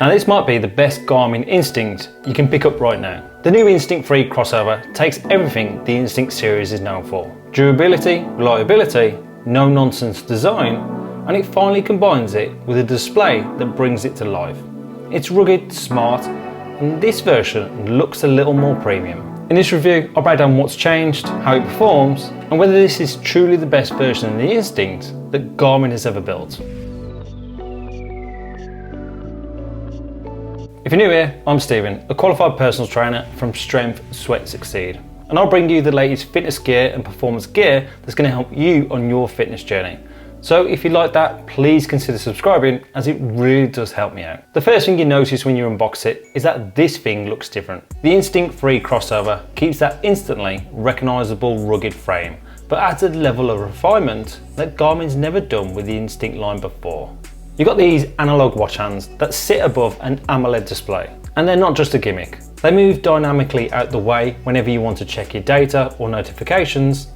Now this might be the best Garmin Instinct you can pick up right now. The new Instinct 3 crossover takes everything the Instinct series is known for. Durability, reliability, no nonsense design, and it finally combines it with a display that brings it to life. It's rugged, smart, and this version looks a little more premium. In this review, I'll break down what's changed, how it performs, and whether this is truly the best version of the Instinct that Garmin has ever built. If you're new here, I'm Stephen, a qualified personal trainer from Strength, Sweat, Succeed. And I'll bring you the latest fitness gear and performance gear that's going to help you on your fitness journey. So if you like that, please consider subscribing, as it really does help me out. The first thing you notice when you unbox it is that this thing looks different. The Instinct 3 crossover keeps that instantly recognisable rugged frame, but adds a level of refinement that Garmin's never done with the Instinct line before. You've got these analog watch hands that sit above an AMOLED display, and they're not just a gimmick. They move dynamically out the way whenever you want to check your data or notifications,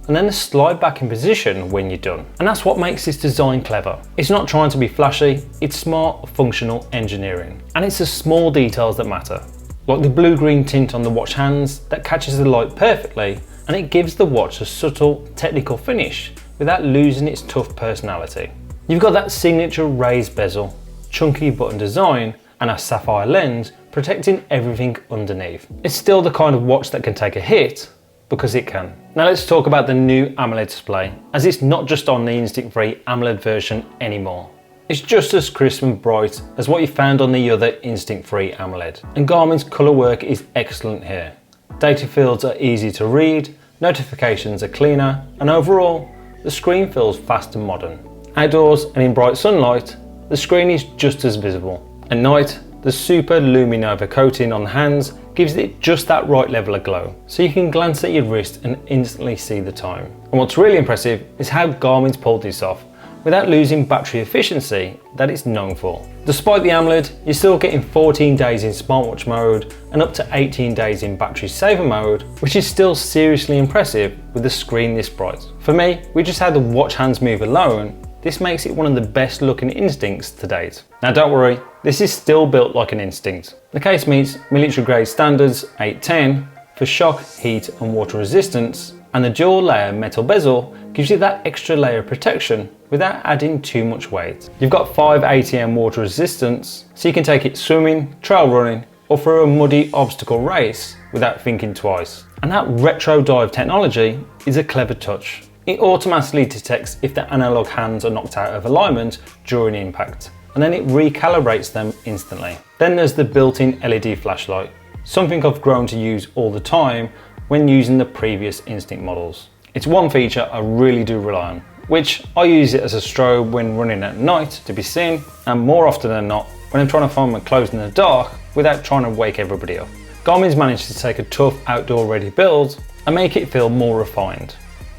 and then slide back in position when you're done. And that's what makes this design clever. It's not trying to be flashy, it's smart, functional engineering. And it's the small details that matter, like the blue-green tint on the watch hands that catches the light perfectly, and it gives the watch a subtle, technical finish without losing its tough personality. You've got that signature raised bezel, chunky button design, and a sapphire lens protecting everything underneath. It's still the kind of watch that can take a hit, because it can. Now let's talk about the new AMOLED display, as it's not just on the Instinct 3 AMOLED version anymore. It's just as crisp and bright as what you found on the other Instinct 3 AMOLED. And Garmin's colour work is excellent here. Data fields are easy to read, notifications are cleaner, and overall, the screen feels fast and modern. Outdoors and in bright sunlight, the screen is just as visible. At night, the super luminova coating on the hands gives it just that right level of glow, so you can glance at your wrist and instantly see the time. And what's really impressive is how Garmin's pulled this off without losing battery efficiency that it's known for. Despite the AMOLED, you're still getting 14 days in smartwatch mode and up to 18 days in battery saver mode, which is still seriously impressive with the screen this bright. For me, with just how the watch hands move alone, this makes it one of the best looking Instincts to date. Now don't worry, this is still built like an Instinct. The case meets military grade standards 810 for shock, heat and water resistance, and the dual layer metal bezel gives you that extra layer of protection without adding too much weight. You've got 5 ATM water resistance, so you can take it swimming, trail running, or for a muddy obstacle race without thinking twice. And that retro dive technology is a clever touch. It automatically detects if the analog hands are knocked out of alignment during impact, and then it recalibrates them instantly. Then there's the built-in LED flashlight, something I've grown to use all the time when using the previous Instinct models. It's one feature I really do rely on, which I use it as a strobe when running at night to be seen, and more often than not when I'm trying to find my clothes in the dark without trying to wake everybody up. Garmin's managed to take a tough outdoor ready build and make it feel more refined.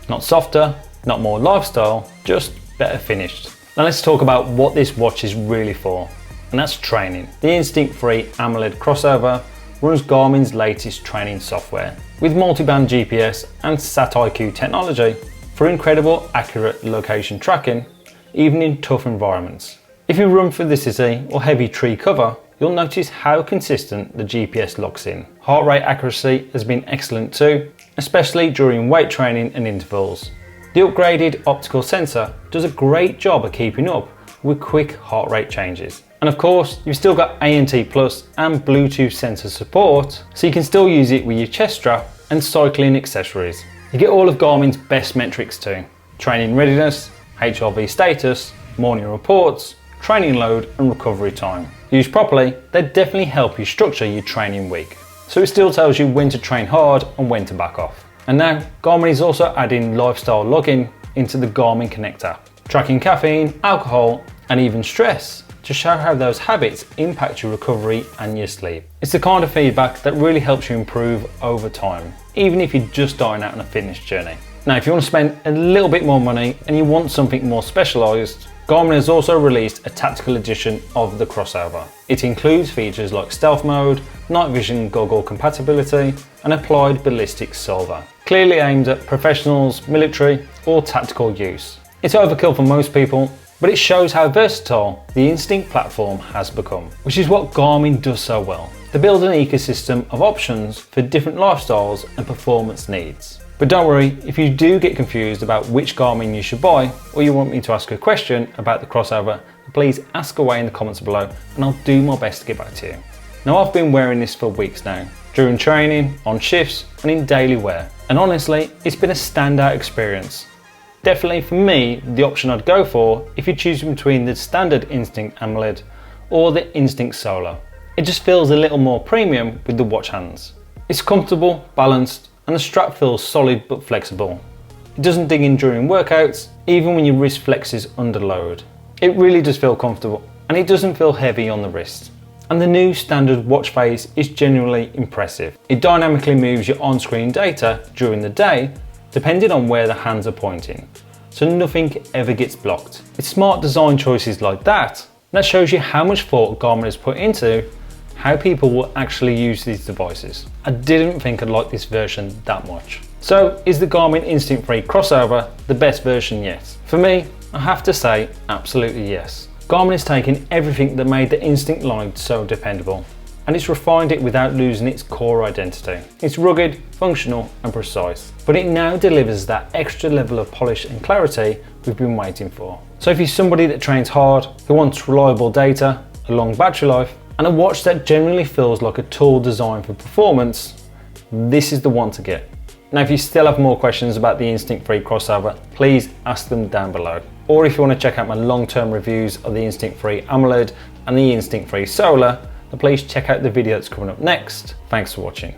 Not softer, not more lifestyle, just better finished. Now let's talk about what this watch is really for, and that's training. The Instinct 3 AMOLED crossover runs Garmin's latest training software with multi-band GPS and SatIQ technology for incredible accurate location tracking, even in tough environments. If you run through the city or heavy tree cover, you'll notice how consistent the GPS locks in. Heart rate accuracy has been excellent too, especially during weight training and intervals. The upgraded optical sensor does a great job of keeping up with quick heart rate changes. And of course, you've still got ANT Plus and Bluetooth sensor support, so you can still use it with your chest strap and cycling accessories. You get all of Garmin's best metrics too: training readiness, HRV status, morning reports, training load and recovery time. Used properly, they definitely help you structure your training week. So it still tells you when to train hard and when to back off. And now, Garmin is also adding lifestyle logging into the Garmin Connect app, tracking caffeine, alcohol, and even stress to show how those habits impact your recovery and your sleep. It's the kind of feedback that really helps you improve over time, even if you're just starting out on a fitness journey. Now, if you want to spend a little bit more money and you want something more specialised, Garmin has also released a tactical edition of the crossover. It includes features like stealth mode, night vision goggle compatibility, and applied ballistic silver, clearly aimed at professionals, military, or tactical use. It's overkill for most people, but it shows how versatile the Instinct platform has become, which is what Garmin does so well. They build an ecosystem of options for different lifestyles and performance needs. But don't worry, if you do get confused about which Garmin you should buy, or you want me to ask a question about the crossover, please ask away in the comments below and I'll do my best to get back to you. Now, I've been wearing this for weeks now, during training, on shifts and in daily wear, and honestly it's been a standout experience. Definitely for me the option I'd go for if you're choosing between the standard Instinct AMOLED or the Instinct Solar. It just feels a little more premium with the watch hands. It's comfortable, balanced, and the strap feels solid but flexible. It doesn't dig in during workouts, even when your wrist flexes under load. It really does feel comfortable, and it doesn't feel heavy on the wrist. And the new standard watch face is genuinely impressive. It dynamically moves your on-screen data during the day, depending on where the hands are pointing, so nothing ever gets blocked. It's smart design choices like that shows you how much thought Garmin has put into how people will actually use these devices. I didn't think I'd like this version that much. So is the Garmin Instinct 3 crossover the best version yet? For me, I have to say absolutely yes. Garmin has taken everything that made the Instinct line so dependable, and it's refined it without losing its core identity. It's rugged, functional and precise, but it now delivers that extra level of polish and clarity we've been waiting for. So if you're somebody that trains hard, who wants reliable data, a long battery life, and a watch that generally feels like a tool designed for performance, this is the one to get. Now, if you still have more questions about the Instinct 3 crossover, please ask them down below. Or if you want to check out my long-term reviews of the Instinct 3 AMOLED and the Instinct 3 Solar, then please check out the video that's coming up next. Thanks for watching.